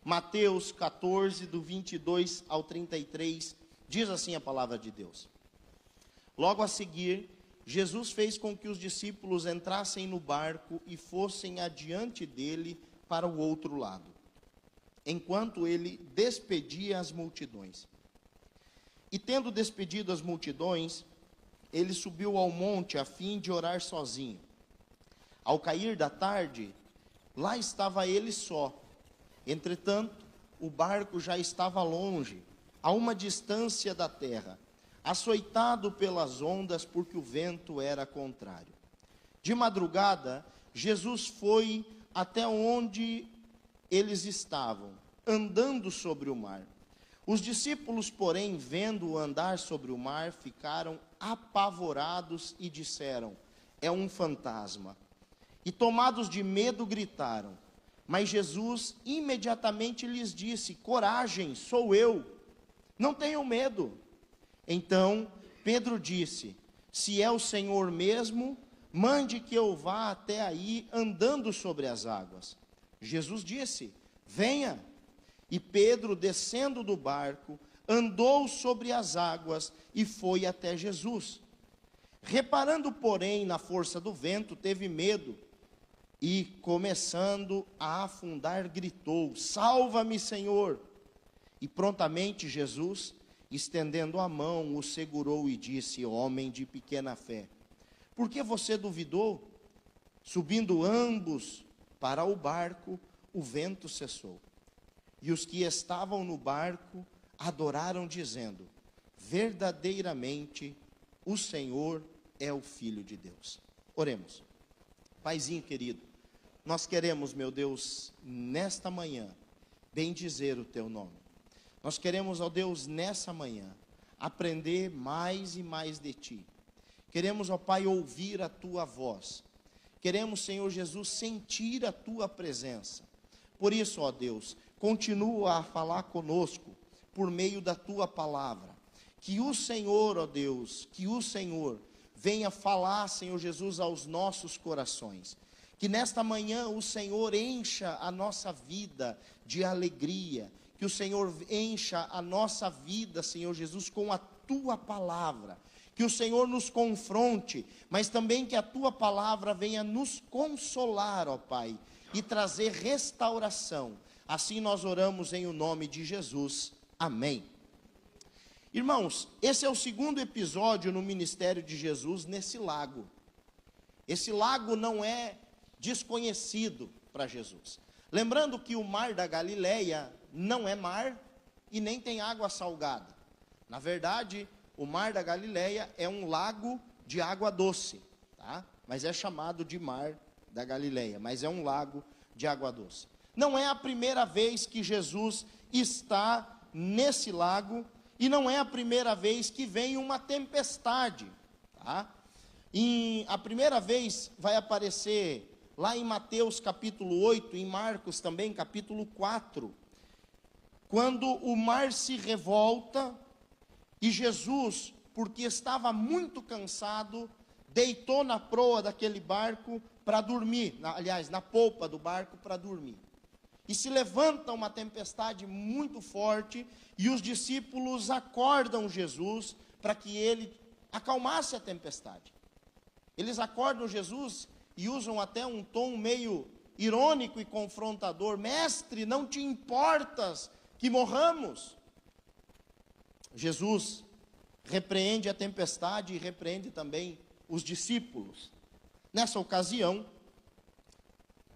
Mateus 14, do 22 ao 33, diz assim a palavra de Deus. Logo a seguir, Jesus fez com que os discípulos entrassem no barco e fossem adiante dele para o outro lado, enquanto ele despedia as multidões. E tendo despedido as multidões, ele subiu ao monte a fim de orar sozinho. Ao cair da tarde, lá estava ele só. Entretanto, o barco já estava longe, a uma distância da terra, açoitado pelas ondas, porque o vento era contrário. De madrugada, Jesus foi até onde eles estavam, andando sobre o mar. Os discípulos, porém, vendo-o andar sobre o mar, ficaram apavorados e disseram: é um fantasma. E tomados de medo, gritaram. Mas Jesus imediatamente lhes disse: coragem, sou eu, não tenham medo. Então Pedro disse: se é o Senhor mesmo, mande que eu vá até aí andando sobre as águas. Jesus disse: venha. E Pedro, descendo do barco, andou sobre as águas e foi até Jesus. Reparando, porém, na força do vento, teve medo e, começando a afundar, gritou: salva-me, Senhor! E prontamente Jesus, estendendo a mão, o segurou e disse: homem de pequena fé, por que você duvidou? Subindo ambos para o barco, o vento cessou. E os que estavam no barco adoraram, dizendo: verdadeiramente o Senhor é o Filho de Deus. Oremos. Paizinho querido, nós queremos, meu Deus, nesta manhã, bendizer o teu nome. Nós queremos, ó Deus, nessa manhã, aprender mais e mais de ti. Queremos, ó Pai, ouvir a tua voz. Queremos, Senhor Jesus, sentir a tua presença. Por isso, ó Deus, continua a falar conosco por meio da tua palavra. Que o Senhor, ó Deus, que o Senhor venha falar, Senhor Jesus, aos nossos corações. Que nesta manhã o Senhor encha a nossa vida de alegria. Que o Senhor encha a nossa vida, Senhor Jesus, com a tua palavra. Que o Senhor nos confronte, mas também que a tua palavra venha nos consolar, ó Pai, e trazer restauração. Assim nós oramos em o nome de Jesus. Amém. Irmãos, esse é o segundo episódio no ministério de Jesus nesse lago. Esse lago não é desconhecido para Jesus. Lembrando que o mar da Galileia não é mar e nem tem água salgada. Na verdade, o mar da Galileia é um lago de água doce, tá? Mas é chamado de mar da Galileia, mas é um lago de água doce. Não é a primeira vez que Jesus está nesse lago e não é a primeira vez que vem uma tempestade, tá? A primeira vez vai aparecer lá em Mateus capítulo 8, em Marcos também capítulo 4, quando o mar se revolta e Jesus, porque estava muito cansado, deitou na proa daquele barco para dormir, aliás, na polpa do barco para dormir. E se levanta uma tempestade muito forte e os discípulos acordam Jesus para que ele acalmasse a tempestade. Eles acordam Jesus e usam até um tom meio irônico e confrontador: mestre, não te importas que morramos? Jesus repreende a tempestade e repreende também os discípulos. Nessa ocasião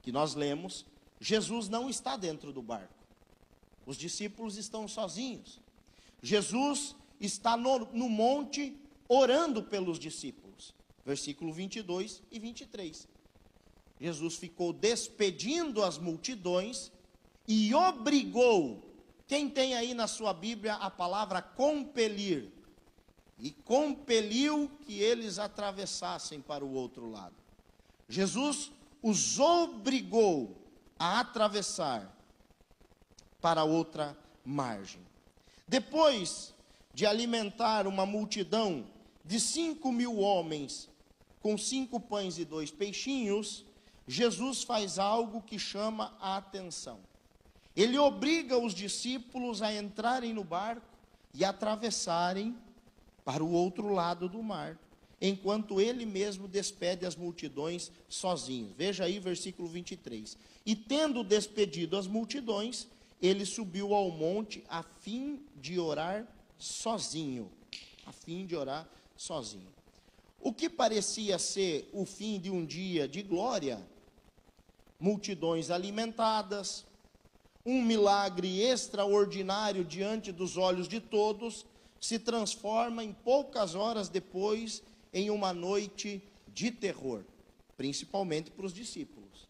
que nós lemos, Jesus não está dentro do barco. Os discípulos estão sozinhos. Jesus está no monte orando pelos discípulos. Versículo 22 e 23. Jesus ficou despedindo as multidões e obrigou. Quem tem aí na sua Bíblia a palavra compelir? E compeliu que eles atravessassem para o outro lado. Jesus os obrigou a atravessar para outra margem. Depois de alimentar uma multidão de 5.000 homens com 5 pães e 2 peixinhos, Jesus faz algo que chama a atenção. Ele obriga os discípulos a entrarem no barco e atravessarem para o outro lado do mar, enquanto ele mesmo despede as multidões sozinho. Veja aí versículo 23. E tendo despedido as multidões, ele subiu ao monte a fim de orar sozinho. A fim de orar sozinho. O que parecia ser o fim de um dia de glória, multidões alimentadas, um milagre extraordinário diante dos olhos de todos, se transforma em poucas horas depois em uma noite de terror, principalmente para os discípulos,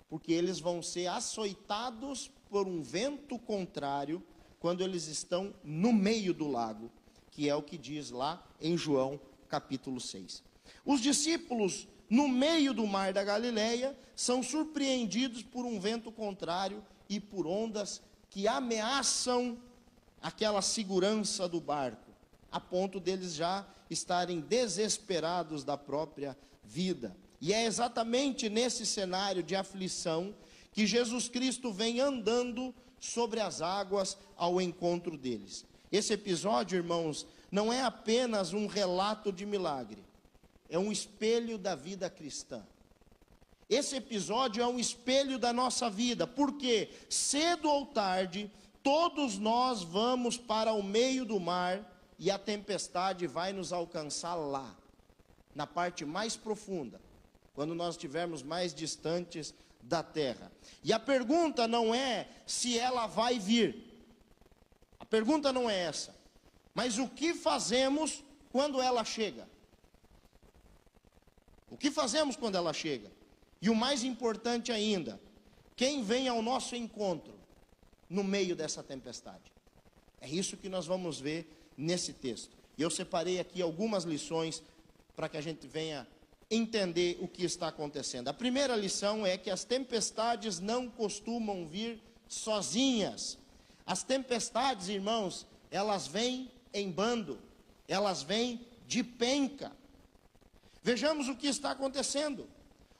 porque eles vão ser açoitados por um vento contrário quando eles estão no meio do lago, que é o que diz lá em João capítulo 6. Os discípulos, no meio do mar da Galileia, são surpreendidos por um vento contrário e por ondas que ameaçam aquela segurança do barco, a ponto deles já estarem desesperados da própria vida. E é exatamente nesse cenário de aflição que Jesus Cristo vem andando sobre as águas ao encontro deles. Esse episódio, irmãos, não é apenas um relato de milagre, é um espelho da vida cristã. Esse episódio é um espelho da nossa vida, porque cedo ou tarde, todos nós vamos para o meio do mar e a tempestade vai nos alcançar lá, na parte mais profunda, quando nós estivermos mais distantes da terra. E a pergunta não é se ela vai vir, a pergunta não é essa, mas o que fazemos quando ela chega? O que fazemos quando ela chega? E o mais importante ainda, quem vem ao nosso encontro no meio dessa tempestade? É isso que nós vamos ver nesse texto. E eu separei aqui algumas lições para que a gente venha entender o que está acontecendo. A primeira lição é que as tempestades não costumam vir sozinhas. As tempestades, irmãos, elas vêm em bando, elas vêm de penca. Vejamos o que está acontecendo.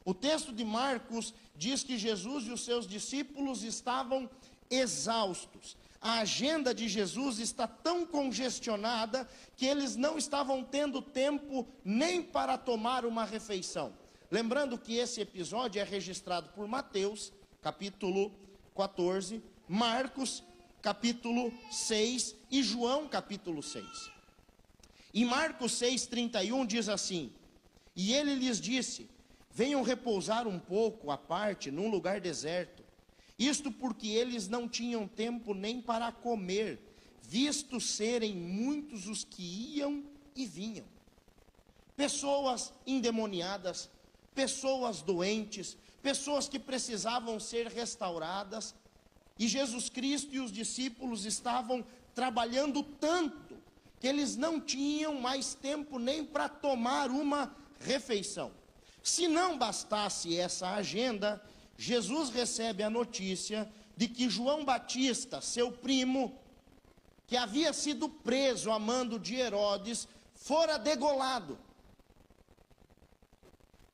O texto de Marcos diz que Jesus e os seus discípulos estavam exaustos. A agenda de Jesus está tão congestionada que eles não estavam tendo tempo nem para tomar uma refeição. Lembrando que esse episódio é registrado por Mateus, capítulo 14, Marcos, capítulo 6 e João, capítulo 6. Em Marcos 6:31 diz assim: e ele lhes disse: venham repousar um pouco à parte num lugar deserto. Isto porque eles não tinham tempo nem para comer, visto serem muitos os que iam e vinham. Pessoas endemoniadas, pessoas doentes, pessoas que precisavam ser restauradas. E Jesus Cristo e os discípulos estavam trabalhando tanto que eles não tinham mais tempo nem para tomar uma refeição. Se não bastasse essa agenda, Jesus recebe a notícia de que João Batista, seu primo, que havia sido preso a mando de Herodes, fora degolado.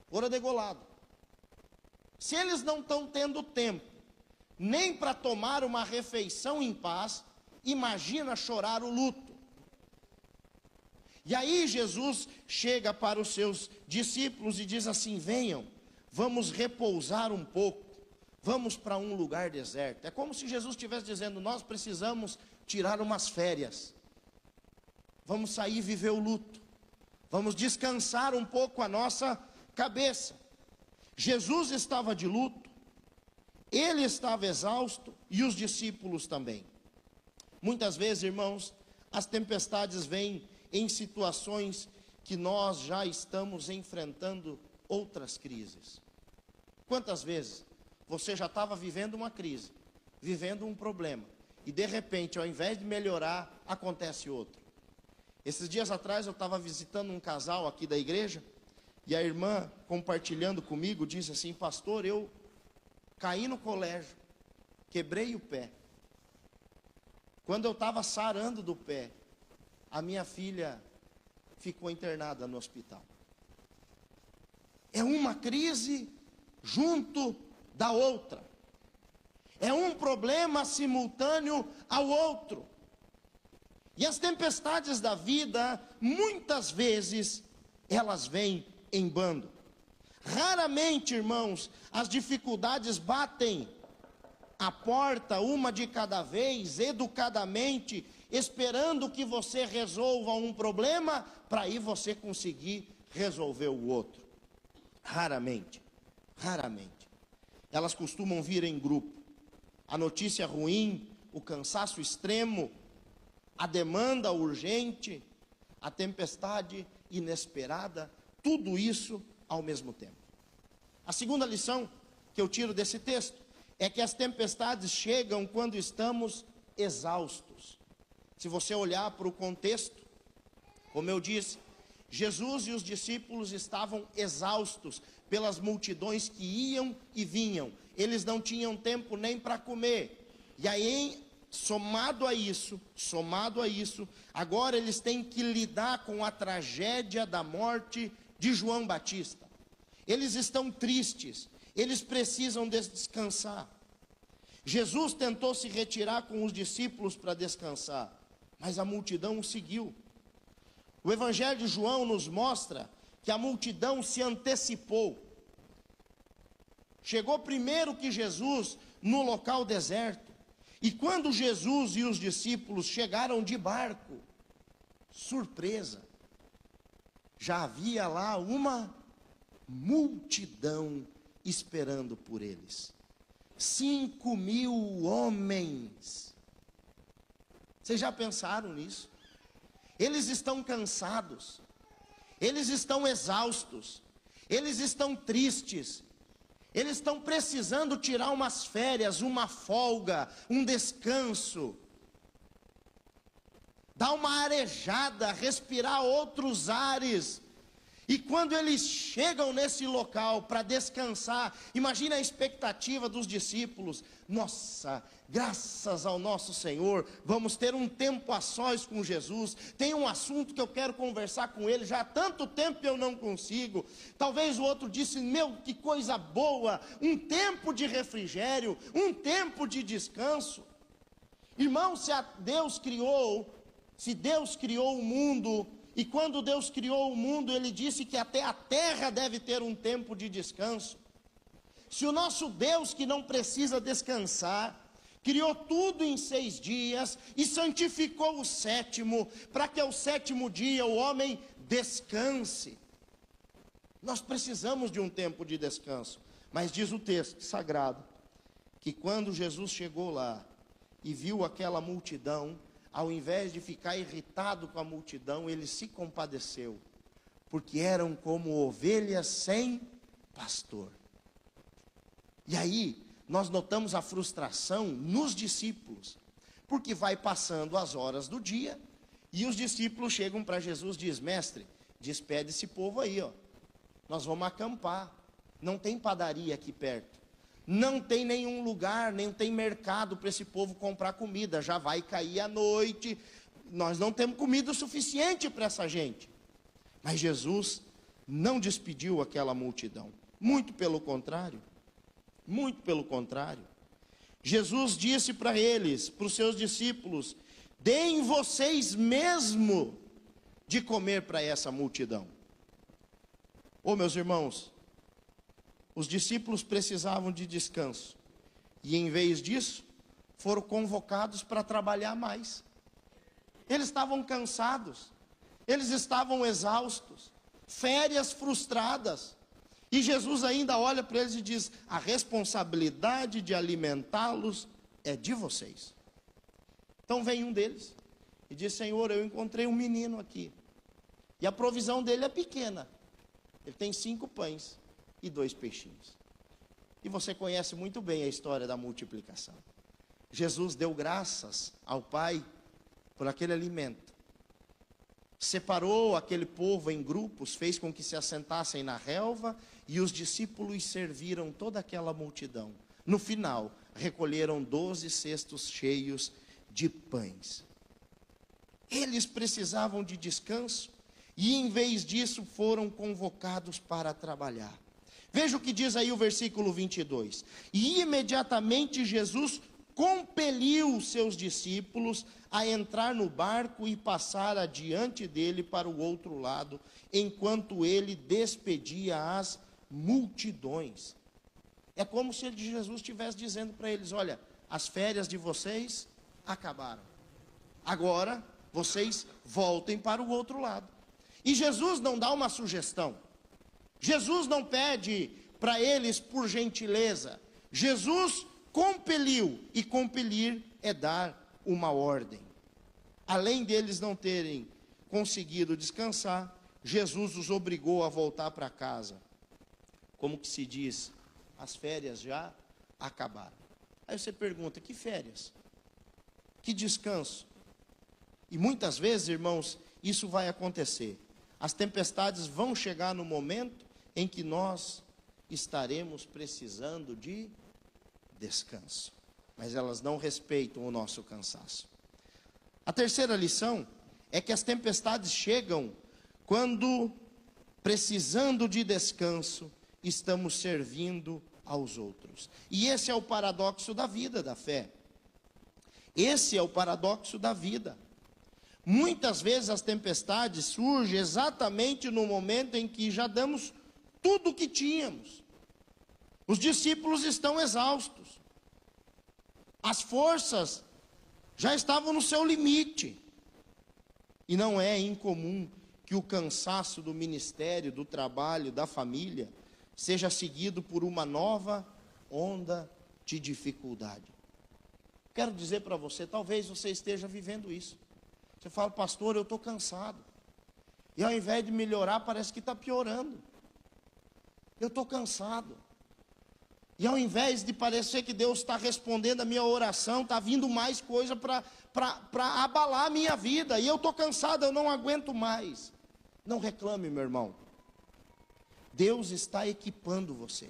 Fora degolado. Se eles não estão tendo tempo nem para tomar uma refeição em paz, imagina chorar o luto. E aí Jesus chega para os seus discípulos e diz assim: venham, vamos repousar um pouco, vamos para um lugar deserto. É como se Jesus estivesse dizendo: nós precisamos tirar umas férias, vamos sair e viver o luto, vamos descansar um pouco a nossa cabeça. Jesus estava de luto, ele estava exausto e os discípulos também. Muitas vezes, irmãos, as tempestades vêm em situações que nós já estamos enfrentando outras crises. Quantas vezes você já estava vivendo uma crise, vivendo um problema, e de repente, ao invés de melhorar, acontece outro? Esses dias atrás eu estava visitando um casal aqui da igreja, e a irmã, compartilhando comigo, disse assim: pastor, eu caí no colégio, quebrei o pé. Quando eu estava sarando do pé, a minha filha ficou internada no hospital. É uma crise junto da outra. É um problema simultâneo ao outro. E as tempestades da vida, muitas vezes, elas vêm em bando. Raramente, irmãos, as dificuldades batem a porta, uma de cada vez, educadamente, esperando que você resolva um problema, para aí você conseguir resolver o outro. Raramente, raramente. Elas costumam vir em grupo. A notícia ruim, o cansaço extremo, a demanda urgente, a tempestade inesperada, tudo isso ao mesmo tempo. A segunda lição que eu tiro desse texto é que as tempestades chegam quando estamos exaustos. Se você olhar para o contexto, como eu disse, Jesus e os discípulos estavam exaustos pelas multidões que iam e vinham. Eles não tinham tempo nem para comer. E aí, somado a isso, agora eles têm que lidar com a tragédia da morte de João Batista. Eles estão tristes, eles precisam descansar. Jesus tentou se retirar com os discípulos para descansar, mas a multidão o seguiu. O Evangelho de João nos mostra que a multidão se antecipou. Chegou primeiro que Jesus no local deserto. E quando Jesus e os discípulos chegaram de barco, surpresa, já havia lá uma multidão esperando por eles. 5.000 homens. Vocês já pensaram nisso? Eles estão cansados, eles estão exaustos, eles estão tristes, eles estão precisando tirar umas férias, uma folga, um descanso, dar uma arejada, respirar outros ares. E quando eles chegam nesse local para descansar, imagina a expectativa dos discípulos. Nossa, graças ao nosso Senhor, vamos ter um tempo a sós com Jesus. Tem um assunto que eu quero conversar com ele, já há tanto tempo que eu não consigo. Talvez o outro disse, meu, que coisa boa, um tempo de refrigério, um tempo de descanso. Irmão, se Deus criou o mundo, e quando Deus criou o mundo, Ele disse que até a terra deve ter um tempo de descanso. Se o nosso Deus, que não precisa descansar, criou tudo em 6 dias e santificou o 7º, para que ao 7º dia o homem descanse. Nós precisamos de um tempo de descanso. Mas diz o texto sagrado, que quando Jesus chegou lá e viu aquela multidão, ao invés de ficar irritado com a multidão, ele se compadeceu, porque eram como ovelhas sem pastor. E aí, nós notamos a frustração nos discípulos, porque vai passando as horas do dia, e os discípulos chegam para Jesus e dizem, mestre, despede esse povo aí, ó. Nós vamos acampar, não tem padaria aqui perto. Não tem nenhum lugar, nem tem mercado para esse povo comprar comida. Já vai cair a noite. Nós não temos comida suficiente para essa gente. Mas Jesus não despediu aquela multidão. Muito pelo contrário. Muito pelo contrário. Jesus disse para eles, para os seus discípulos, deem vocês mesmo de comer para essa multidão. Ô meus irmãos, os discípulos precisavam de descanso, e em vez disso, foram convocados para trabalhar mais. Eles estavam cansados, eles estavam exaustos, férias frustradas, e Jesus ainda olha para eles e diz, a responsabilidade de alimentá-los é de vocês. Então vem um deles, e diz, Senhor, eu encontrei um menino aqui, e a provisão dele é pequena, ele tem 5 pães, e 2 peixinhos. E você conhece muito bem a história da multiplicação. Jesus deu graças ao Pai por aquele alimento. Separou aquele povo em grupos, fez com que se assentassem na relva, e os discípulos serviram toda aquela multidão. No final, recolheram 12 cestos cheios de pães. Eles precisavam de descanso, e em vez disso foram convocados para trabalhar. Veja o que diz aí o versículo 22. E imediatamente Jesus compeliu os seus discípulos a entrar no barco e passar adiante dele para o outro lado, enquanto ele despedia as multidões. É como se Jesus estivesse dizendo para eles: olha, as férias de vocês acabaram. Agora vocês voltem para o outro lado. E Jesus não dá uma sugestão. Jesus não pede para eles por gentileza. Jesus compeliu, e compelir é dar uma ordem. Além deles não terem conseguido descansar, Jesus os obrigou a voltar para casa. Como que se diz, as férias já acabaram. Aí você pergunta, que férias? Que descanso? E muitas vezes, irmãos, isso vai acontecer. As tempestades vão chegar no momento em que nós estaremos precisando de descanso. Mas elas não respeitam o nosso cansaço. A terceira lição é que as tempestades chegam quando, precisando de descanso, estamos servindo aos outros. E esse é o paradoxo da vida, da fé. Esse é o paradoxo da vida. Muitas vezes as tempestades surgem exatamente no momento em que já damos tudo o que tínhamos. Os discípulos estão exaustos. As forças já estavam no seu limite. E não é incomum que o cansaço do ministério, do trabalho, da família, seja seguido por uma nova onda de dificuldade. Quero dizer para você, talvez você esteja vivendo isso. Você fala, pastor, eu estou cansado. E ao invés de melhorar, parece que está piorando. Eu estou cansado. E ao invés de parecer que Deus está respondendo a minha oração, está vindo mais coisa para abalar a minha vida. E eu estou cansado, eu não aguento mais. Não reclame, meu irmão. Deus está equipando você.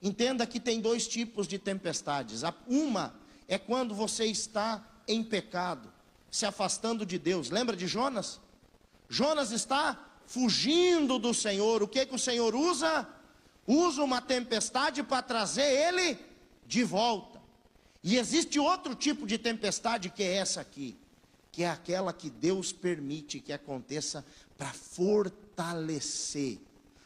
Entenda que tem dois tipos de tempestades. Uma é quando você está em pecado, se afastando de Deus. Lembra de Jonas? Jonas está fugindo do Senhor. O que o Senhor usa? Usa uma tempestade para trazer ele de volta. E existe outro tipo de tempestade, que é essa aqui, que é aquela que Deus permite que aconteça para fortalecer,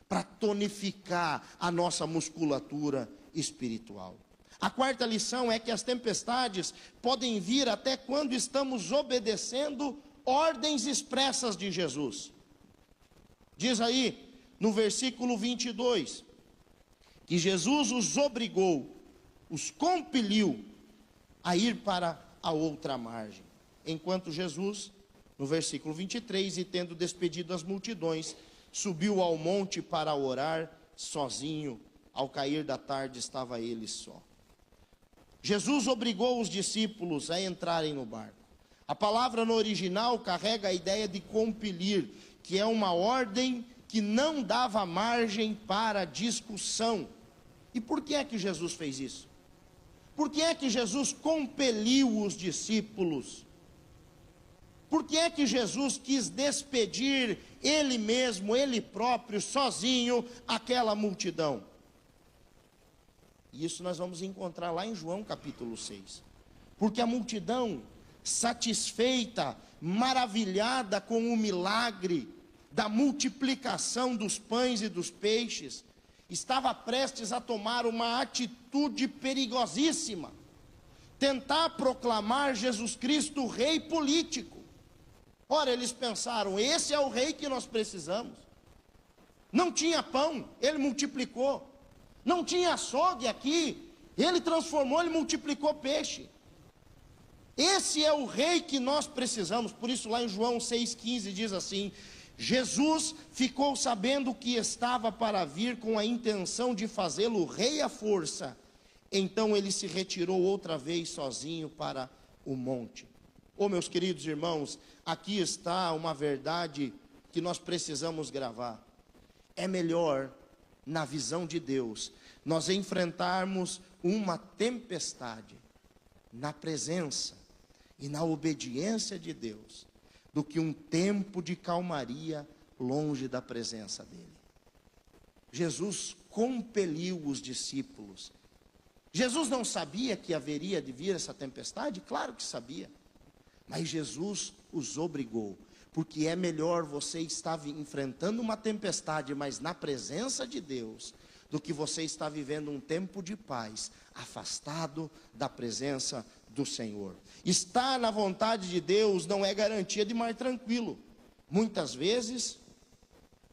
para tonificar a nossa musculatura espiritual. A quarta lição é que as tempestades podem vir até quando estamos obedecendo ordens expressas de Jesus. Diz aí no versículo 22, que Jesus os obrigou, os compeliu a ir para a outra margem. Enquanto Jesus, no versículo 23, e tendo despedido as multidões, subiu ao monte para orar sozinho. Ao cair da tarde estava ele só. Jesus obrigou os discípulos a entrarem no barco. A palavra no original carrega a ideia de compelir, que é uma ordem que não dava margem para discussão. E por que é que Jesus fez isso? Por que é que Jesus compeliu os discípulos? Por que é que Jesus quis despedir ele mesmo, ele próprio, sozinho, aquela multidão? E isso nós vamos encontrar lá em João capítulo 6. Porque a multidão, satisfeita, maravilhada com o milagre da multiplicação dos pães e dos peixes, estava prestes a tomar uma atitude perigosíssima, tentar proclamar Jesus Cristo rei político. Ora, eles pensaram, esse é o rei que nós precisamos. Não tinha pão, ele multiplicou. Não tinha açougue aqui, ele transformou, ele multiplicou peixe. Esse é o rei que nós precisamos. Por isso lá em João 6,15 diz assim: Jesus ficou sabendo que estava para vir com a intenção de fazê-lo rei à força. Então ele se retirou outra vez sozinho para o monte. Oh, meus queridos irmãos, aqui está uma verdade que nós precisamos gravar. É melhor, na visão de Deus, nós enfrentarmos uma tempestade na presença e na obediência de Deus, do que um tempo de calmaria longe da presença dEle. Jesus compeliu os discípulos. Jesus não sabia que haveria de vir essa tempestade? Claro que sabia. Mas Jesus os obrigou. Porque é melhor você estar enfrentando uma tempestade, mas na presença de Deus, do que você estar vivendo um tempo de paz, afastado da presença do Senhor. Estar na vontade de Deus não é garantia de mar tranquilo. Muitas vezes,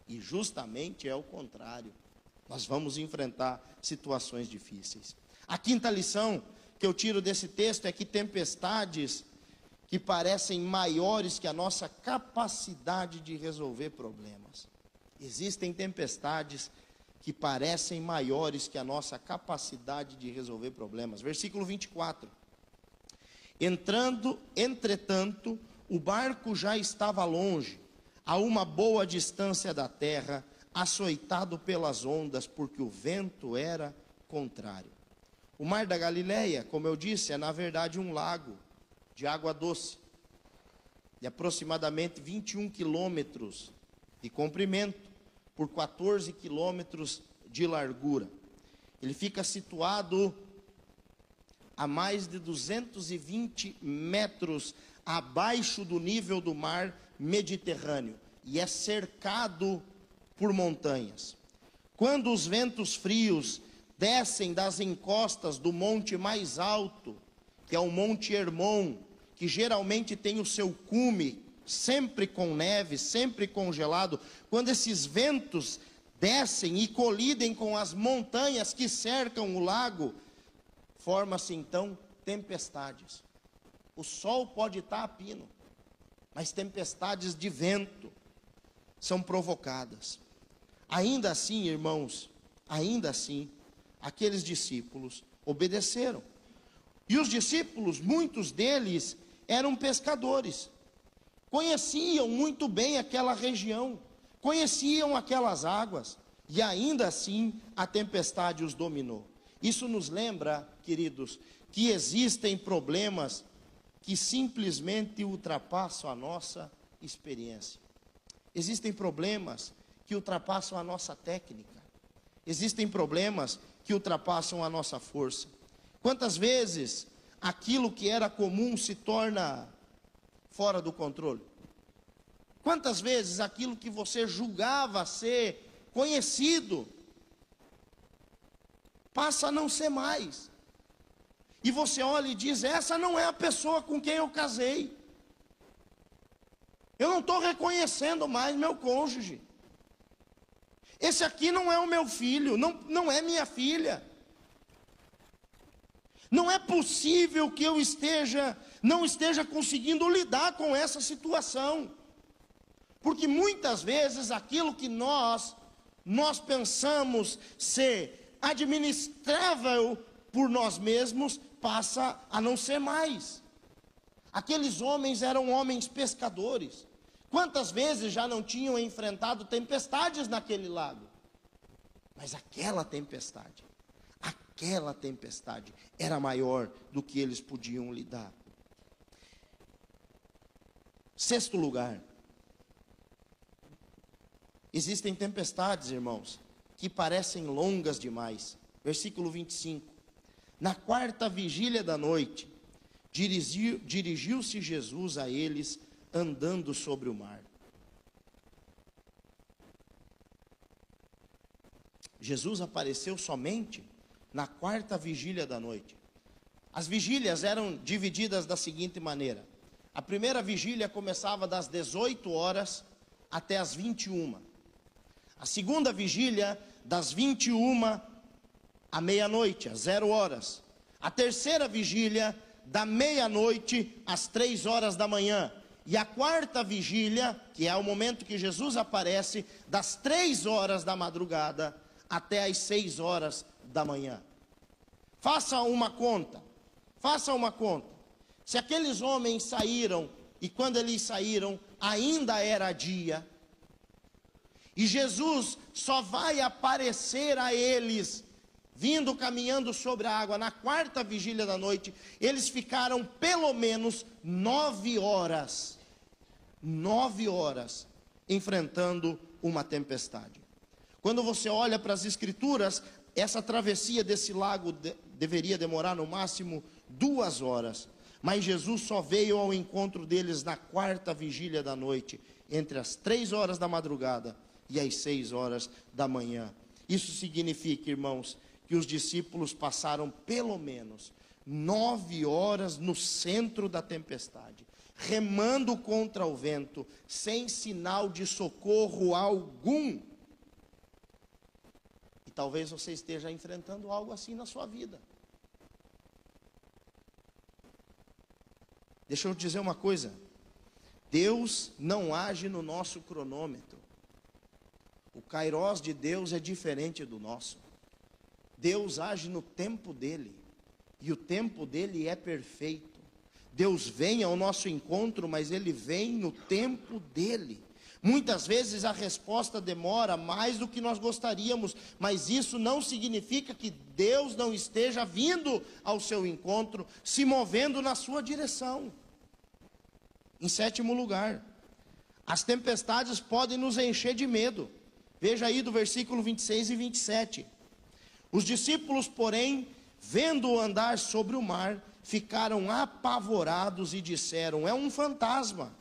e justamente é o contrário, nós vamos enfrentar situações difíceis. A quinta lição que eu tiro desse texto é que tempestades que parecem maiores que a nossa capacidade de resolver problemas. Existem tempestades que parecem maiores que a nossa capacidade de resolver problemas. Versículo 24. Entretanto, o barco já estava longe, a uma boa distância da terra, açoitado pelas ondas, porque o vento era contrário. O mar da Galileia, como eu disse, é na verdade um lago de água doce, de aproximadamente 21 quilômetros de comprimento, por 14 quilômetros de largura. Ele fica situado a mais de 220 metros abaixo do nível do mar Mediterrâneo, e é cercado por montanhas. Quando os ventos frios descem das encostas do monte mais alto, que é o Monte Hermon, que geralmente tem o seu cume sempre com neve, sempre congelado, quando esses ventos descem e colidem com as montanhas que cercam o lago, forma-se então tempestades. O sol pode estar a pino, mas tempestades de vento são provocadas. Ainda assim, irmãos, ainda assim, aqueles discípulos obedeceram. E os discípulos, muitos deles, eram pescadores. Conheciam muito bem aquela região, conheciam aquelas águas, e ainda assim a tempestade os dominou. Isso nos lembra, queridos, que existem problemas que simplesmente ultrapassam a nossa experiência. Existem problemas que ultrapassam a nossa técnica. Existem problemas que ultrapassam a nossa força. Quantas vezes aquilo que era comum se torna fora do controle? Quantas vezes aquilo que você julgava ser conhecido passa a não ser mais? E você olha e diz: essa não é a pessoa com quem eu casei. Eu não estou reconhecendo mais meu cônjuge. Esse aqui não é o meu filho, não é minha filha. Não é possível que eu não esteja conseguindo lidar com essa situação. Porque muitas vezes aquilo que nós pensamos ser administrável por nós mesmos, passa a não ser mais. Aqueles homens eram homens pescadores. Quantas vezes já não tinham enfrentado tempestades naquele lago? Mas aquela tempestade era maior do que eles podiam lidar. Sexto lugar, existem tempestades, irmãos, que parecem longas demais. Versículo 25. Na quarta vigília da noite, dirigiu-se Jesus a eles, andando sobre o mar. Jesus apareceu somente na quarta vigília da noite. As vigílias eram divididas da seguinte maneira: a primeira vigília começava das 18 horas até as 21. A segunda vigília, das 21 à meia-noite, às 0 horas. A terceira vigília, da meia-noite às 3 horas da manhã. E a quarta vigília, que é o momento que Jesus aparece, das 3 horas da madrugada até as 6 horas da manhã. Faça uma conta. Se aqueles homens saíram, e quando eles saíram, ainda era dia, e Jesus só vai aparecer a eles, vindo caminhando sobre a água, na quarta vigília da noite, eles ficaram pelo menos 9 horas, enfrentando uma tempestade. Quando você olha para as Escrituras, essa travessia desse lago deveria demorar no máximo 2 horas. Mas Jesus só veio ao encontro deles na 4ª vigília da noite, entre as 3 horas da madrugada e as 6 horas da manhã. Isso significa, irmãos, que os discípulos passaram pelo menos 9 horas no centro da tempestade, remando contra o vento, sem sinal de socorro algum. E talvez você esteja enfrentando algo assim na sua vida. Deixa eu dizer uma coisa: Deus não age no nosso cronômetro. O kairós de Deus é diferente do nosso. Deus age no tempo dele, e o tempo dele é perfeito. Deus vem ao nosso encontro, mas ele vem no tempo dele. Muitas vezes a resposta demora mais do que nós gostaríamos, mas isso não significa que Deus não esteja vindo ao seu encontro, se movendo na sua direção. Em 7º lugar, as tempestades podem nos encher de medo. Veja aí do versículo 26 e 27. Os discípulos, porém, vendo-o andar sobre o mar, ficaram apavorados e disseram: é um fantasma.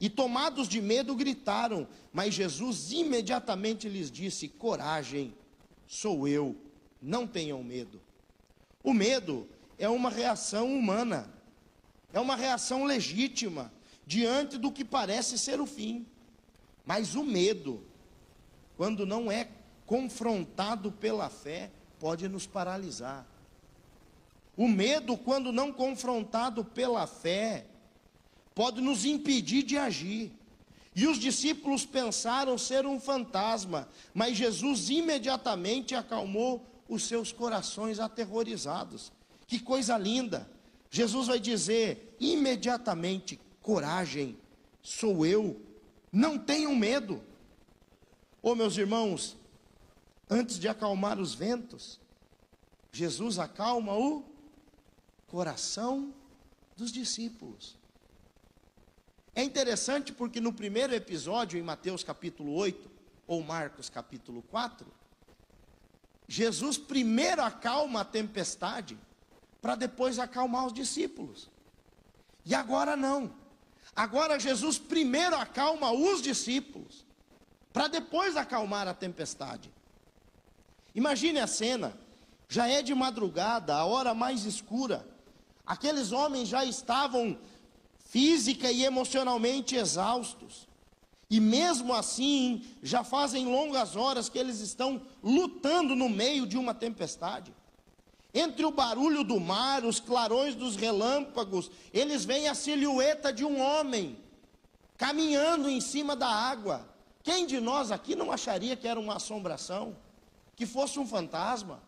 E tomados de medo gritaram, mas Jesus imediatamente lhes disse: coragem, sou eu, não tenham medo. O medo é uma reação humana, é uma reação legítima diante do que parece ser o fim. Mas o medo, quando não é confrontado pela fé, pode nos paralisar. O medo, quando não confrontado pela fé, pode nos impedir de agir. E os discípulos pensaram ser um fantasma, mas Jesus imediatamente acalmou os seus corações aterrorizados. Que coisa linda! Jesus vai dizer imediatamente: coragem, sou eu, não tenham medo. Oh, meus irmãos, antes de acalmar os ventos, Jesus acalma o coração dos discípulos. É interessante porque no primeiro episódio, em Mateus capítulo 8, ou Marcos capítulo 4, Jesus primeiro acalma a tempestade, para depois acalmar os discípulos. E agora não. Agora Jesus primeiro acalma os discípulos, para depois acalmar a tempestade. Imagine a cena, já é de madrugada, a hora mais escura. Aqueles homens já estavam física e emocionalmente exaustos. E mesmo assim, já fazem longas horas que eles estão lutando no meio de uma tempestade. Entre o barulho do mar, os clarões dos relâmpagos, eles veem a silhueta de um homem caminhando em cima da água. Quem de nós aqui não acharia que era uma assombração? Que fosse um fantasma?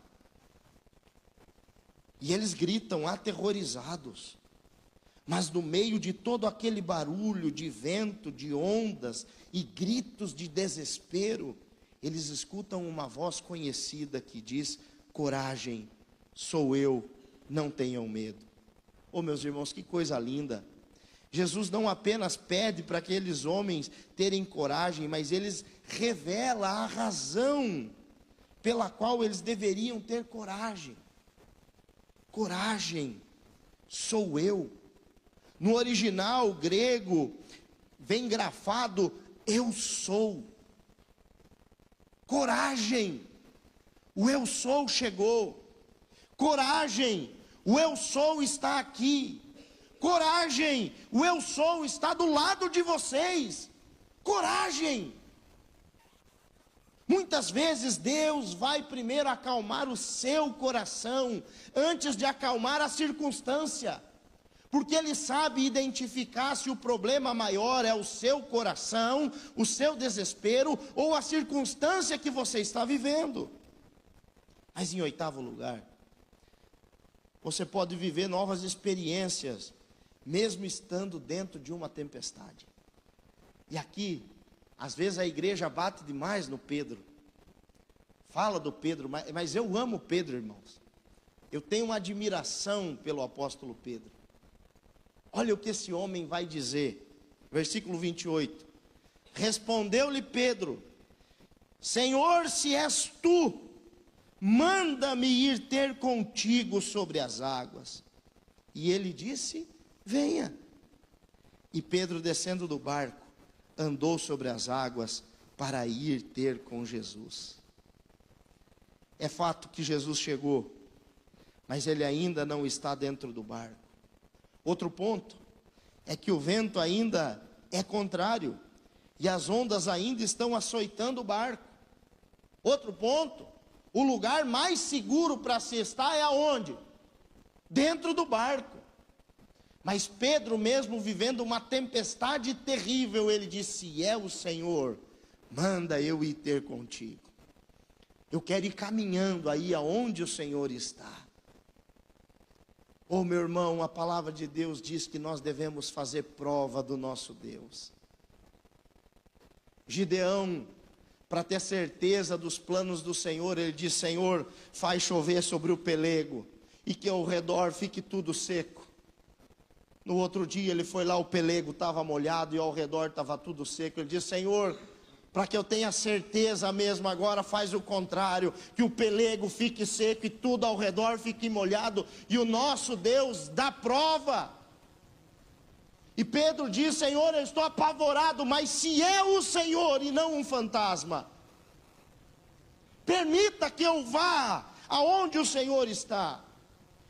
E eles gritam aterrorizados. Mas no meio de todo aquele barulho de vento, de ondas e gritos de desespero, eles escutam uma voz conhecida que diz: coragem, sou eu, não tenham medo. Oh, meus irmãos, que coisa linda! Jesus não apenas pede para aqueles homens terem coragem, mas eles revela a razão pela qual eles deveriam ter coragem. Coragem, sou eu. No original grego, vem grafado: eu sou. Coragem, o eu sou chegou. Coragem, o eu sou está aqui. Coragem, o eu sou está do lado de vocês. Coragem. Muitas vezes Deus vai primeiro acalmar o seu coração, antes de acalmar a circunstância. Porque Ele sabe identificar se o problema maior é o seu coração, o seu desespero, ou a circunstância que você está vivendo. Mas em 8º lugar, você pode viver novas experiências, mesmo estando dentro de uma tempestade. E aqui, às vezes a igreja bate demais no Pedro. Fala do Pedro, mas eu amo Pedro, irmãos. Eu tenho uma admiração pelo apóstolo Pedro. Olha o que esse homem vai dizer, versículo 28. Respondeu-lhe Pedro: Senhor, se és tu, manda-me ir ter contigo sobre as águas. E ele disse: venha. E Pedro, descendo do barco, andou sobre as águas para ir ter com Jesus. É fato que Jesus chegou, mas ele ainda não está dentro do barco. Outro ponto é que o vento ainda é contrário e as ondas ainda estão açoitando o barco. Outro ponto, o lugar mais seguro para se estar é aonde? Dentro do barco. Mas Pedro, mesmo vivendo uma tempestade terrível, ele disse: se é o Senhor, manda eu ir ter contigo. Eu quero ir caminhando aí aonde o Senhor está. Oh, meu irmão, a palavra de Deus diz que nós devemos fazer prova do nosso Deus. Gideão, para ter certeza dos planos do Senhor, ele diz: Senhor, faz chover sobre o pelego, e que ao redor fique tudo seco. No outro dia ele foi lá, o pelego estava molhado e ao redor estava tudo seco. Ele disse: Senhor, para que eu tenha certeza mesmo agora, faz o contrário, que o pelego fique seco e tudo ao redor fique molhado. E o nosso Deus dá prova. E Pedro diz: Senhor, eu estou apavorado, mas se é o Senhor e não um fantasma, permita que eu vá aonde o Senhor está.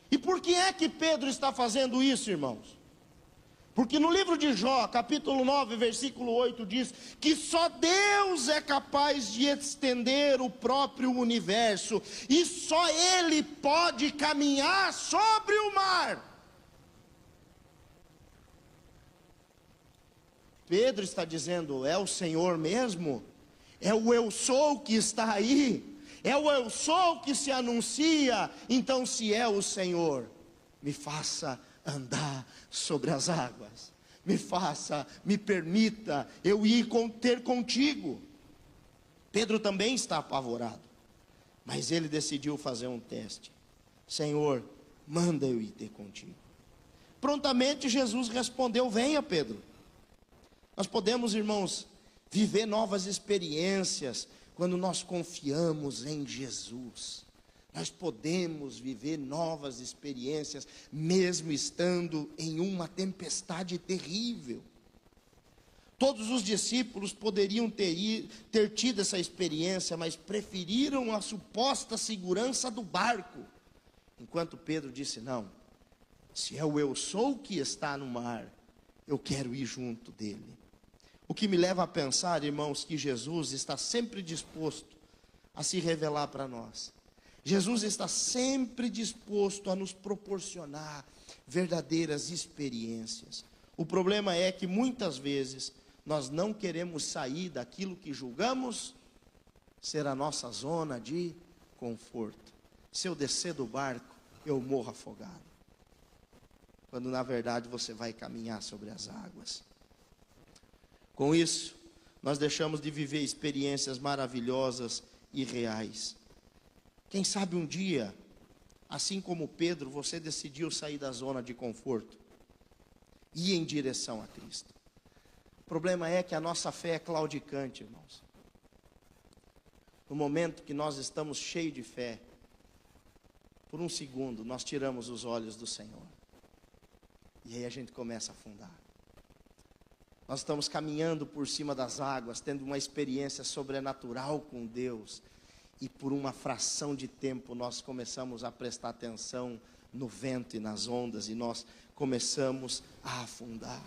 E por que é que Pedro está fazendo isso, irmãos? Porque no livro de Jó, capítulo 9, versículo 8, diz que só Deus é capaz de estender o próprio universo, e só Ele pode caminhar sobre o mar. Pedro está dizendo: é o Senhor mesmo? É o eu sou que está aí? É o eu sou que se anuncia? Então, se é o Senhor, me faça andar sobre as águas, me permita eu ir ter contigo. Pedro também está apavorado, mas ele decidiu fazer um teste. Senhor, manda eu ir ter contigo. Prontamente Jesus respondeu: venha, Pedro. Nós podemos, irmãos, viver novas experiências quando nós confiamos em Jesus. Nós podemos viver novas experiências, mesmo estando em uma tempestade terrível. Todos os discípulos poderiam ter tido essa experiência, mas preferiram a suposta segurança do barco. Enquanto Pedro disse: não, se é o eu sou que está no mar, eu quero ir junto dele. O que me leva a pensar, irmãos, que Jesus está sempre disposto a se revelar para nós. Jesus está sempre disposto a nos proporcionar verdadeiras experiências. O problema é que muitas vezes nós não queremos sair daquilo que julgamos ser a nossa zona de conforto. Se eu descer do barco, eu morro afogado. Quando na verdade você vai caminhar sobre as águas. Com isso, nós deixamos de viver experiências maravilhosas e reais. Quem sabe um dia, assim como Pedro, você decidiu sair da zona de conforto e ir em direção a Cristo. O problema é que a nossa fé é claudicante, irmãos. No momento que nós estamos cheios de fé, por um segundo nós tiramos os olhos do Senhor. E aí a gente começa a afundar. Nós estamos caminhando por cima das águas, tendo uma experiência sobrenatural com Deus. E por uma fração de tempo nós começamos a prestar atenção no vento e nas ondas. E nós começamos a afundar.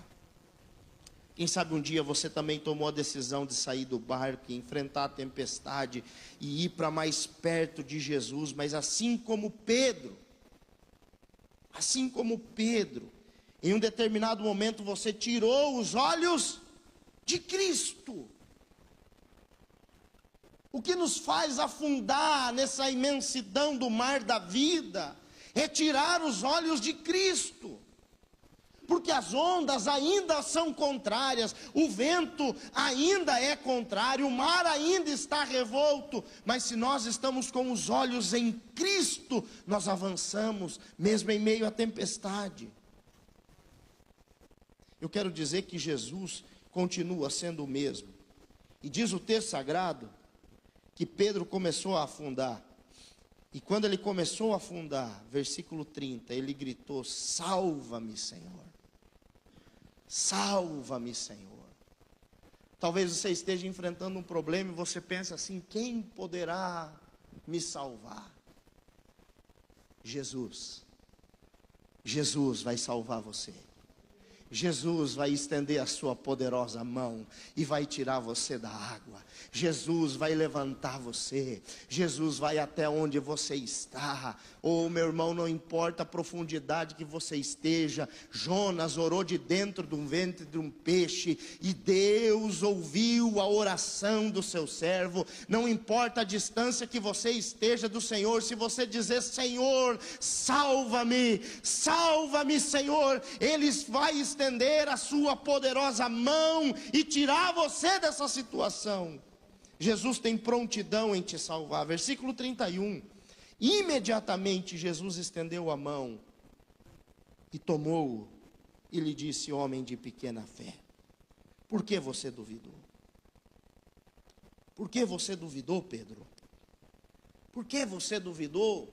Quem sabe um dia você também tomou a decisão de sair do barco e enfrentar a tempestade e ir para mais perto de Jesus. Mas assim como Pedro, em um determinado momento você tirou os olhos de Cristo. O que nos faz afundar nessa imensidão do mar da vida é tirar os olhos de Cristo. Porque as ondas ainda são contrárias, o vento ainda é contrário, o mar ainda está revolto. Mas se nós estamos com os olhos em Cristo, nós avançamos, mesmo em meio à tempestade. Eu quero dizer que Jesus continua sendo o mesmo. E diz o texto sagrado que Pedro começou a afundar. E quando ele começou a afundar, versículo 30, ele gritou: salva-me, Senhor. Salva-me, Senhor. Talvez você esteja enfrentando um problema e você pense assim: quem poderá me salvar? Jesus. Jesus vai salvar você. Jesus vai estender a sua poderosa mão e vai tirar você da água. Jesus vai levantar você. Jesus vai até onde você está. Oh, meu irmão, não importa a profundidade que você esteja. Jonas orou de dentro de um ventre de um peixe e Deus ouviu a oração do seu servo. Não importa a distância que você esteja do Senhor, se você dizer: Senhor, salva-me, salva-me, Senhor, Ele vai estender a sua poderosa mão e tirar você dessa situação. Jesus tem prontidão em te salvar. Versículo 31. Imediatamente Jesus estendeu a mão e tomou-o e lhe disse: homem de pequena fé, por que você duvidou? Por que você duvidou, Pedro? Por que você duvidou?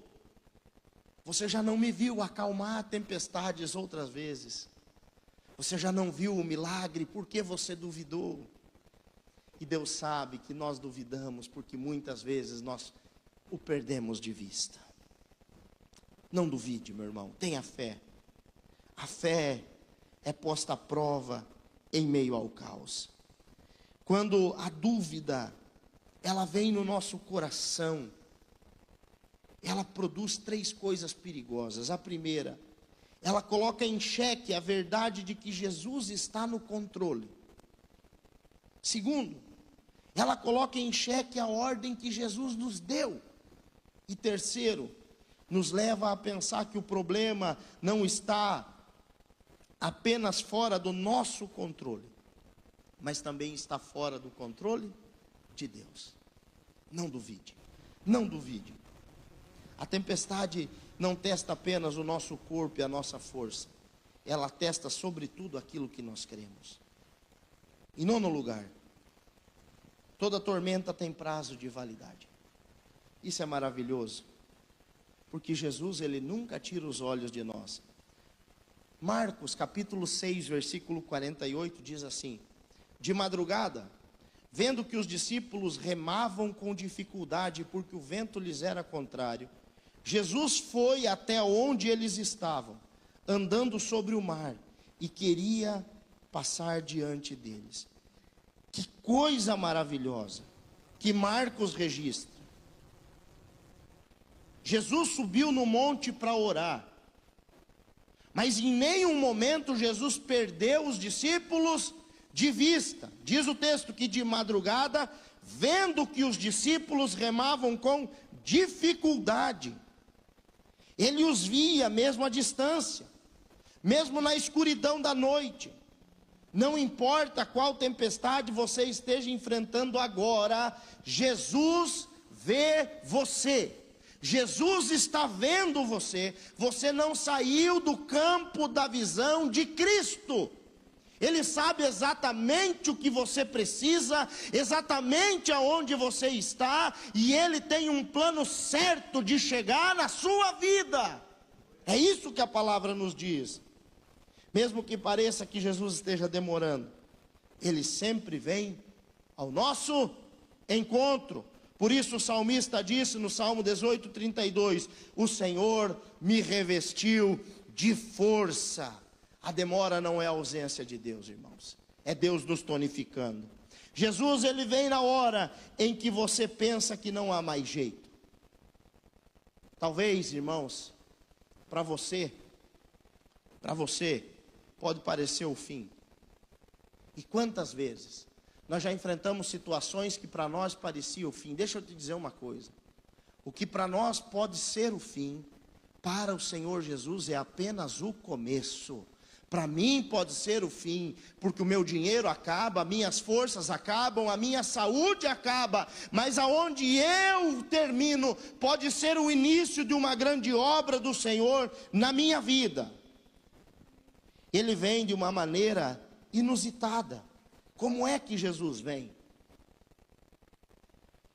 Você já não me viu acalmar tempestades outras vezes. Você já não viu o milagre, por que você duvidou? E Deus sabe que nós duvidamos porque muitas vezes nós o perdemos de vista. Não duvide, meu irmão, tenha fé. A fé é posta à prova em meio ao caos. Quando a dúvida, ela vem no nosso coração, ela produz 3 coisas perigosas. A primeira, ela coloca em xeque a verdade de que Jesus está no controle. Segundo, ela coloca em xeque a ordem que Jesus nos deu. E terceiro, nos leva a pensar que o problema não está apenas fora do nosso controle, mas também está fora do controle de Deus. Não duvide, não duvide. A tempestade não testa apenas o nosso corpo e a nossa força, ela testa sobretudo aquilo que nós cremos. Em nono lugar, toda tormenta tem prazo de validade. Isso é maravilhoso, porque Jesus, Ele nunca tira os olhos de nós. Marcos capítulo 6, versículo 48 diz assim: de madrugada, vendo que os discípulos remavam com dificuldade porque o vento lhes era contrário, Jesus foi até onde eles estavam, andando sobre o mar, e queria passar diante deles. Que coisa maravilhosa que Marcos registra. Jesus subiu no monte para orar, mas em nenhum momento Jesus perdeu os discípulos de vista. Diz o texto que de madrugada, vendo que os discípulos remavam com dificuldade, Ele os via mesmo à distância, mesmo na escuridão da noite. Não importa qual tempestade você esteja enfrentando agora, Jesus vê você. Jesus está vendo você. Você não saiu do campo da visão de Cristo. Ele sabe exatamente o que você precisa, exatamente aonde você está, e Ele tem um plano certo de chegar na sua vida. É isso que a palavra nos diz. Mesmo que pareça que Jesus esteja demorando, Ele sempre vem ao nosso encontro. Por isso o salmista disse no Salmo 18, 32, o Senhor me revestiu de força. A demora não é a ausência de Deus, irmãos. É Deus nos tonificando. Jesus, Ele vem na hora em que você pensa que não há mais jeito. Talvez, irmãos, para você, pode parecer o fim. E quantas vezes nós já enfrentamos situações que para nós parecia o fim. Deixa eu te dizer uma coisa. O que para nós pode ser o fim, para o Senhor Jesus é apenas o começo. Para mim pode ser o fim, porque o meu dinheiro acaba, minhas forças acabam, a minha saúde acaba, mas aonde eu termino, pode ser o início de uma grande obra do Senhor na minha vida. Ele vem de uma maneira inusitada. Como é que Jesus vem?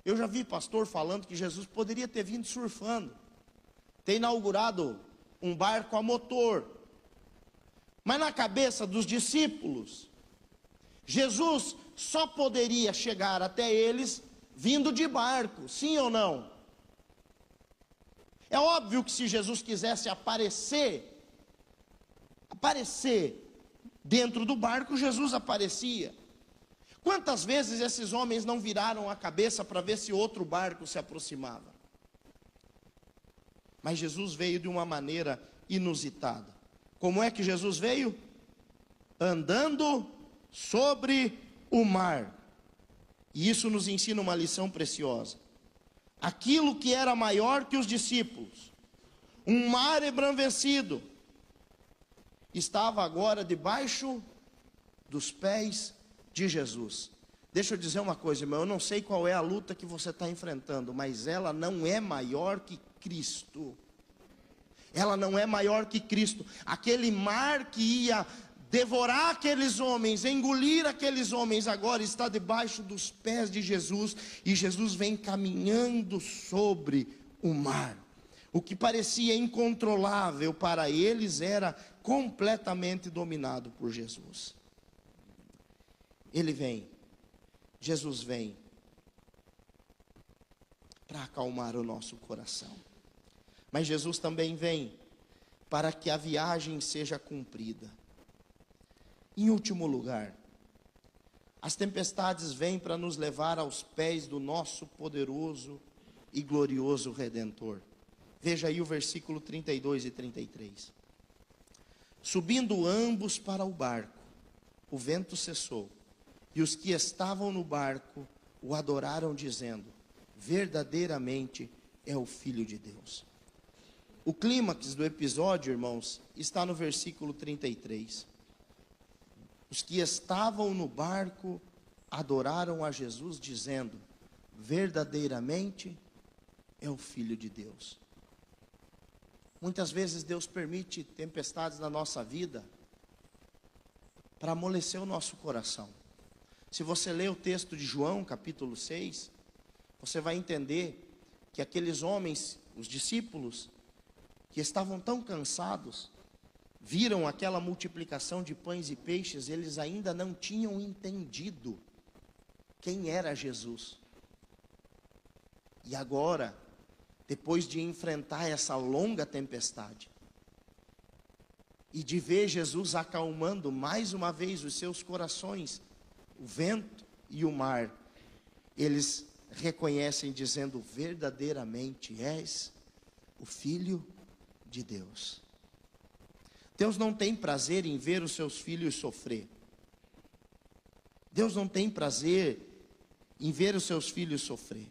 Eu já vi pastor falando que Jesus poderia ter vindo surfando, ter inaugurado um barco a motor. Mas na cabeça dos discípulos, Jesus só poderia chegar até eles vindo de barco, sim ou não? É óbvio que se Jesus quisesse aparecer dentro do barco, Jesus aparecia. Quantas vezes esses homens não viraram a cabeça para ver se outro barco se aproximava? Mas Jesus veio de uma maneira inusitada. Como é que Jesus veio? Andando sobre o mar. E isso nos ensina uma lição preciosa. Aquilo que era maior que os discípulos, um mar embravecido, estava agora debaixo dos pés de Jesus. Deixa eu dizer uma coisa, irmão, eu não sei qual é a luta que você está enfrentando, mas ela não é maior que Cristo. Ela não é maior que Cristo. Aquele mar que ia devorar aqueles homens, engolir aqueles homens, agora está debaixo dos pés de Jesus, e Jesus vem caminhando sobre o mar. O que parecia incontrolável para eles era completamente dominado por Jesus. Ele vem, Jesus vem para acalmar o nosso coração. Mas Jesus também vem para que a viagem seja cumprida. Em último lugar, as tempestades vêm para nos levar aos pés do nosso poderoso e glorioso Redentor. Veja aí o versículo 32 e 33. Subindo ambos para o barco, o vento cessou, e os que estavam no barco o adoraram, dizendo: verdadeiramente é o Filho de Deus. O clímax do episódio, irmãos, está no versículo 33. Os que estavam no barco adoraram a Jesus, dizendo: verdadeiramente é o Filho de Deus. Muitas vezes Deus permite tempestades na nossa vida para amolecer o nosso coração. Se você ler o texto de João, capítulo 6, você vai entender que aqueles homens, os discípulos, que estavam tão cansados, viram aquela multiplicação de pães e peixes, eles ainda não tinham entendido quem era Jesus. E agora, depois de enfrentar essa longa tempestade, e de ver Jesus acalmando mais uma vez os seus corações, o vento e o mar, eles reconhecem dizendo: verdadeiramente és o Filho de Deus. Deus não tem prazer em ver os seus filhos sofrer. Deus não tem prazer em ver os seus filhos sofrer.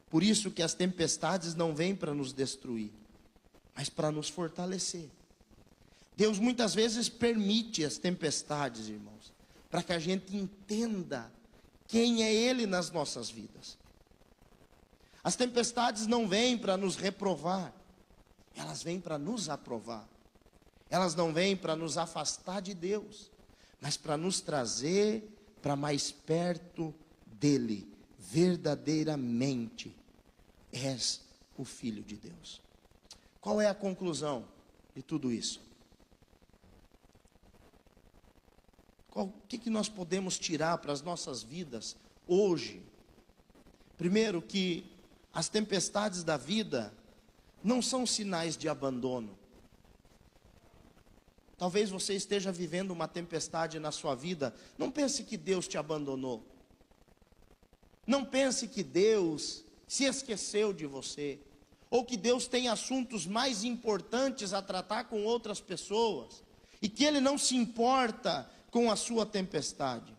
Por isso que as tempestades não vêm para nos destruir, mas para nos fortalecer. Deus muitas vezes permite as tempestades, irmãos, para que a gente entenda quem é Ele nas nossas vidas. As tempestades não vêm para nos reprovar, elas vêm para nos aprovar. Elas não vêm para nos afastar de Deus, mas para nos trazer para mais perto dEle. Verdadeiramente és o Filho de Deus. Qual é a conclusão de tudo isso? O que nós podemos tirar para as nossas vidas hoje? Primeiro, que as tempestades da vida não são sinais de abandono. Talvez você esteja vivendo uma tempestade na sua vida. Não pense que Deus te abandonou. Não pense que Deus se esqueceu de você, ou que Deus tem assuntos mais importantes a tratar com outras pessoas, e que Ele não se importa com a sua tempestade.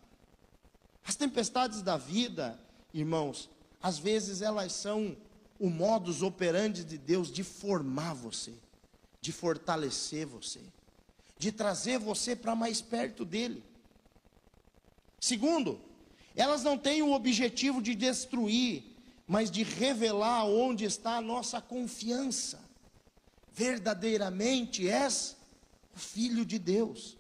As tempestades da vida, irmãos, às vezes elas são o modus operandi de Deus de formar você, de fortalecer você, de trazer você para mais perto dEle. Segundo, elas não têm o objetivo de destruir, mas de revelar onde está a nossa confiança. Verdadeiramente és o Filho de Deus.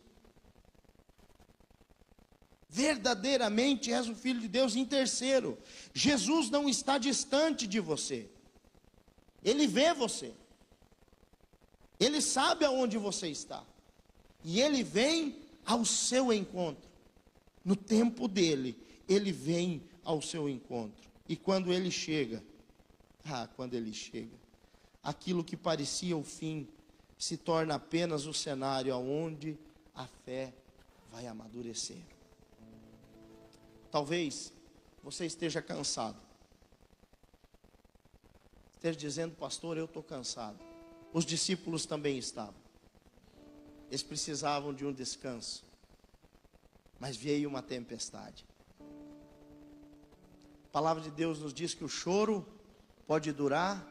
verdadeiramente és o Filho de Deus. Em terceiro, Jesus não está distante de você. Ele vê você. Ele sabe aonde você está. E Ele vem ao seu encontro. No tempo dEle, Ele vem ao seu encontro. E quando Ele chega, aquilo que parecia o fim, se torna apenas o cenário aonde a fé vai amadurecer. Talvez você esteja cansado. Esteja dizendo: pastor, eu estou cansado. Os discípulos também estavam. Eles precisavam de um descanso. Mas veio uma tempestade. A palavra de Deus nos diz que o choro pode durar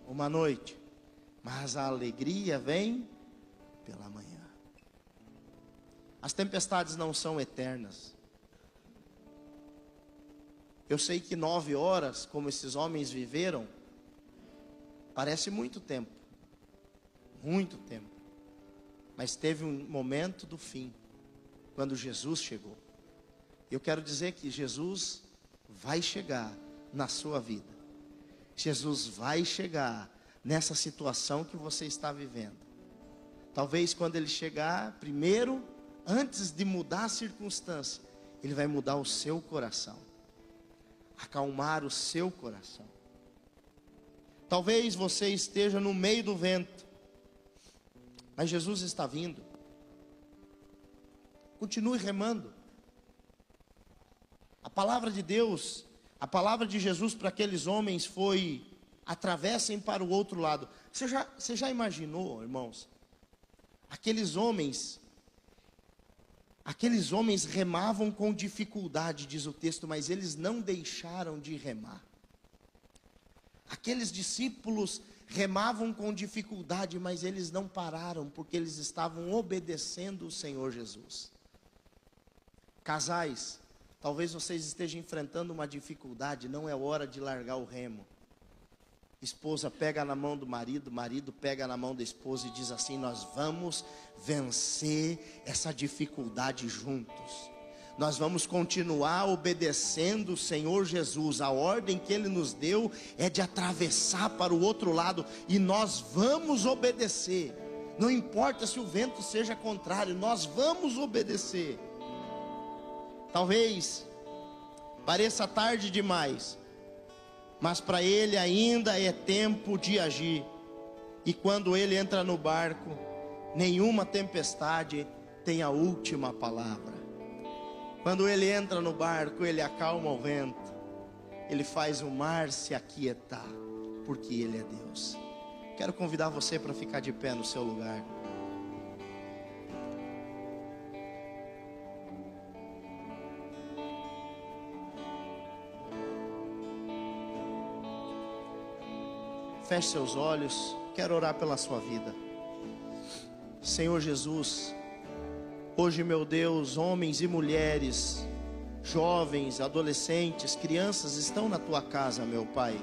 uma noite, mas a alegria vem pela manhã. As tempestades não são eternas. Eu sei que 9 horas, como esses homens viveram, parece muito tempo. Muito tempo. Mas teve um momento do fim, quando Jesus chegou. Eu quero dizer que Jesus vai chegar na sua vida. Jesus vai chegar nessa situação que você está vivendo. Talvez quando Ele chegar, primeiro, antes de mudar a circunstância, Ele vai mudar o seu coração. Acalmar o seu coração. Talvez você esteja no meio do vento, mas Jesus está vindo. Continue remando. A palavra de Deus, a palavra de Jesus para aqueles homens foi: atravessem para o outro lado. Você já imaginou, irmãos? Aqueles homens remavam com dificuldade, diz o texto, mas eles não deixaram de remar. Aqueles discípulos remavam com dificuldade, mas eles não pararam, porque eles estavam obedecendo o Senhor Jesus. Casais, talvez vocês estejam enfrentando uma dificuldade, não é hora de largar o remo. Esposa pega na mão do marido, marido pega na mão da esposa e diz assim: nós vamos vencer essa dificuldade juntos. Nós vamos continuar obedecendo o Senhor Jesus. A ordem que Ele nos deu é de atravessar para o outro lado, e nós vamos obedecer. Não importa se o vento seja contrário, nós vamos obedecer. Talvez pareça tarde demais, mas para Ele ainda é tempo de agir. E quando Ele entra no barco, nenhuma tempestade tem a última palavra. Quando Ele entra no barco, Ele acalma o vento, Ele faz o mar se aquietar, porque Ele é Deus. Quero convidar você para ficar de pé no seu lugar. Feche seus olhos, quero orar pela sua vida. Senhor Jesus, hoje, meu Deus, homens e mulheres, jovens, adolescentes, crianças estão na tua casa, meu Pai.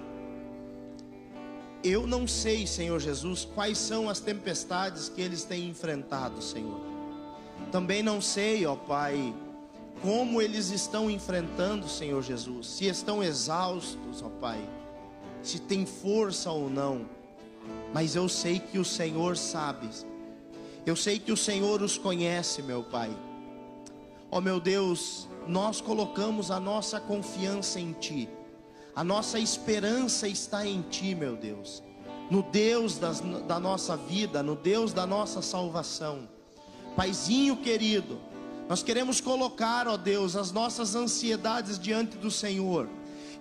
Eu não sei, Senhor Jesus, quais são as tempestades que eles têm enfrentado, Senhor. Também não sei, ó Pai, como eles estão enfrentando, Senhor Jesus. Se estão exaustos, ó Pai, se tem força ou não. Mas eu sei que o Senhor sabe. Eu sei que o Senhor os conhece, meu Pai. Ó meu Deus, nós colocamos a nossa confiança em Ti. A nossa esperança está em Ti, meu Deus. No Deus da nossa vida, no Deus da nossa salvação. Paizinho querido, nós queremos colocar, ó Deus, as nossas ansiedades diante do Senhor.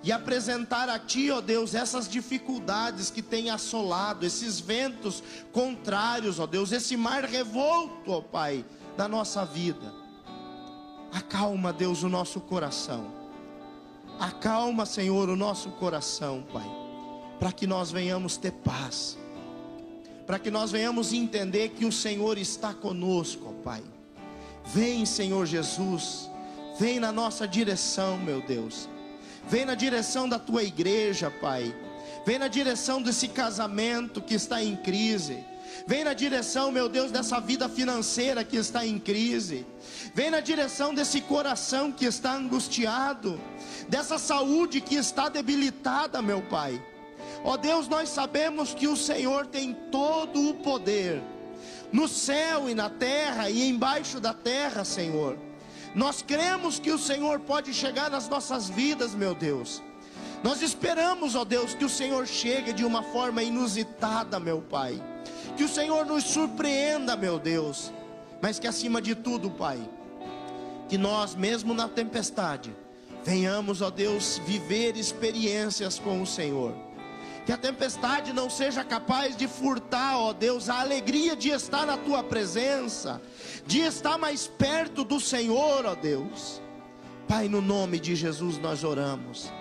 E apresentar a Ti, ó Deus, essas dificuldades que tem assolado, esses ventos contrários, ó Deus, esse mar revolto, ó Pai, da nossa vida. Acalma, Deus, o nosso coração. Acalma, Senhor, o nosso coração, Pai, para que nós venhamos ter paz, para que nós venhamos entender que o Senhor está conosco, ó Pai. Vem, Senhor Jesus, vem na nossa direção, meu Deus. Vem na direção da tua igreja, Pai. Vem na direção desse casamento que está em crise. Vem na direção, meu Deus, dessa vida financeira que está em crise. Vem na direção desse coração que está angustiado, dessa saúde que está debilitada, meu Pai. Ó Deus, nós sabemos que o Senhor tem todo o poder, no céu e na terra e embaixo da terra, Senhor. Nós cremos que o Senhor pode chegar nas nossas vidas, meu Deus. Nós esperamos, ó Deus, que o Senhor chegue de uma forma inusitada, meu Pai. Que o Senhor nos surpreenda, meu Deus. Mas que acima de tudo, Pai, que nós, mesmo na tempestade, venhamos, ó Deus, viver experiências com o Senhor. Que a tempestade não seja capaz de furtar, ó Deus, a alegria de estar na Tua presença, de estar mais perto do Senhor, ó Deus. Pai, no nome de Jesus nós oramos.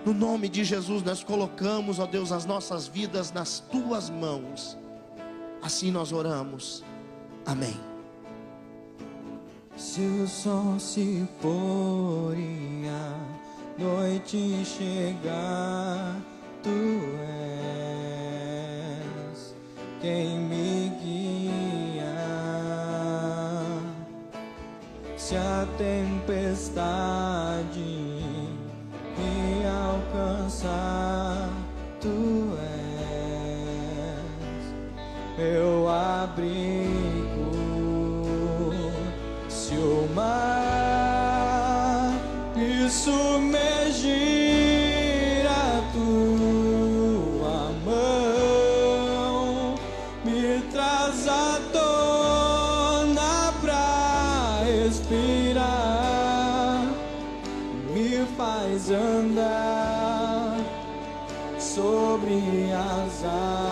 No nome de Jesus nós colocamos, ó Deus, as nossas vidas nas Tuas mãos. Assim nós oramos. Amém. Se o sol se pôr e a noite chegar, Tu és quem me guia. Se a tempestade me alcançar, Tu és meu abrigo. Se o mar me submergir, a Tua mão me traz à tona pra respirar, me faz andar sobre as águas.